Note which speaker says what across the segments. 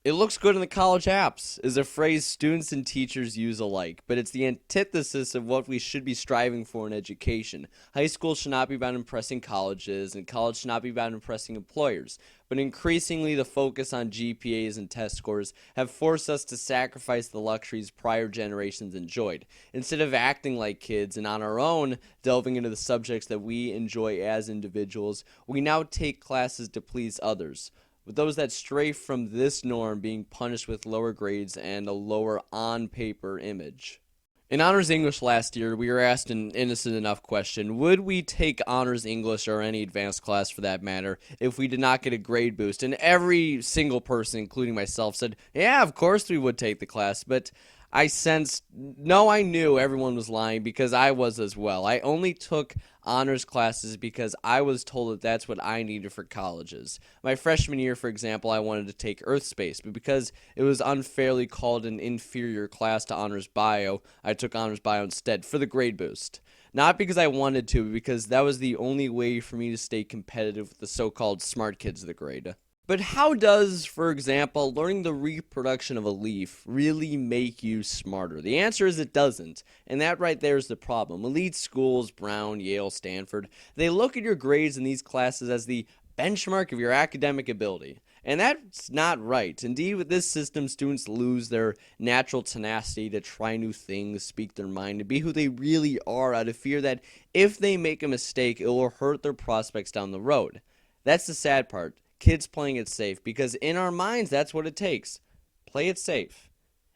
Speaker 1: It looks good in the college apps is a phrase students and teachers use alike, but it's the antithesis of what we should be striving for in education. High school should not be about impressing colleges, and college should not be about impressing employers. But increasingly, the focus on GPAs and test scores have forced us to sacrifice the luxuries prior generations enjoyed. Instead of acting like kids and on our own delving into the subjects that we enjoy as individuals, we now take classes to please others, with those that stray from this norm being punished with lower grades and a lower on paper image. In Honors English last year, we were asked an innocent enough question: would we take Honors English or any advanced class for that matter if we did not get a grade boost? And every single person, including myself, said, yeah, of course we would take the class. But I sensed, no, I knew everyone was lying because I was as well. I only took honors classes because I was told that that's what I needed for colleges. My freshman year, for example, I wanted to take Earth Space, but because it was unfairly called an inferior class to honors bio, I took honors bio instead for the grade boost. Not because I wanted to, but because that was the only way for me to stay competitive with the so-called smart kids of the grade. But how does, for example, learning the reproduction of a leaf really make you smarter? The answer is it doesn't. And that right there is the problem. Elite schools, Brown, Yale, Stanford, they look at your grades in these classes as the benchmark of your academic ability. And that's not right. Indeed, with this system, students lose their natural tenacity to try new things, speak their mind, to be who they really are out of fear that if they make a mistake, it will hurt their prospects down the road. That's the sad part. Kids playing it safe, because in our minds, that's what it takes. Play it safe.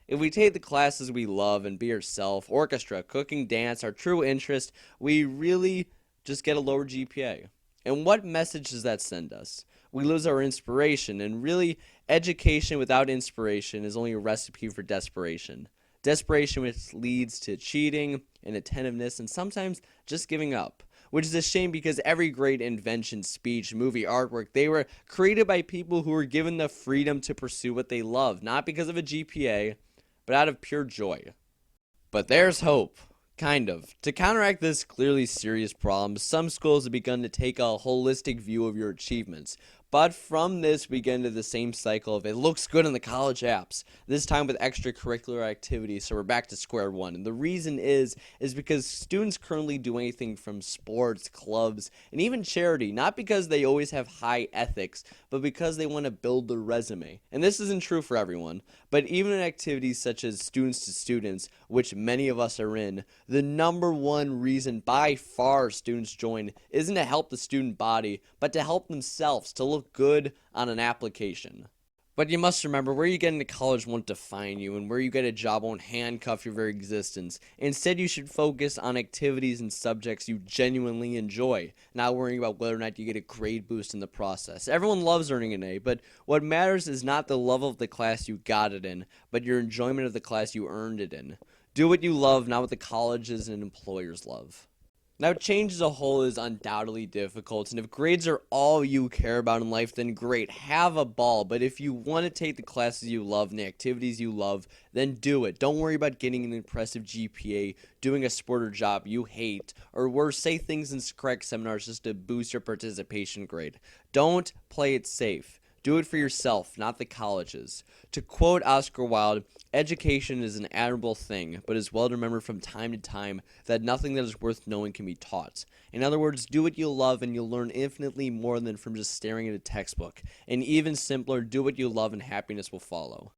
Speaker 1: If we take the classes we love and be ourselves, orchestra, cooking, dance, our true interest, we really just get a lower GPA. And what message does that send us? We lose our inspiration, and really, education without inspiration is only a recipe for desperation. Desperation which leads to cheating, inattentiveness, and sometimes just giving up, which is a shame because every great invention, speech, movie, artwork, they were created by people who were given the freedom to pursue what they love, not because of a GPA, but out of pure joy. But there's hope. Kind of. To counteract this clearly serious problem, some schools have begun to take a holistic view of your achievements. But from this, we get into the same cycle of it looks good in the college apps, this time with extracurricular activities, so we're back to square one. And the reason is because students currently do anything from sports, clubs, and even charity, not because they always have high ethics, but because they want to build their resume. And this isn't true for everyone, but even in activities such as Students to Students, which many of us are in, the number one reason by far students join isn't to help the student body, but to help themselves, to look good on an application. But you must remember, where you get into college won't define you, and where you get a job won't handcuff your very existence. Instead, you should focus on activities and subjects you genuinely enjoy, not worrying about whether or not you get a grade boost in the process. Everyone loves earning an A, but what matters is not the level of the class you got it in, but your enjoyment of the class you earned it in. Do what you love, not what the colleges and employers love. Now, change as a whole is undoubtedly difficult, and if grades are all you care about in life, then great, have a ball. But if you want to take the classes you love and the activities you love, then do it. Don't worry about getting an impressive GPA, doing a sport or job you hate, or worse, say things in correct seminars just to boost your participation grade. Don't play it safe. Do it for yourself, not the colleges. To quote Oscar Wilde, education is an admirable thing, but is well to remember from time to time that nothing that is worth knowing can be taught. In other words, do what you love and you'll learn infinitely more than from just staring at a textbook. And even simpler, do what you love and happiness will follow.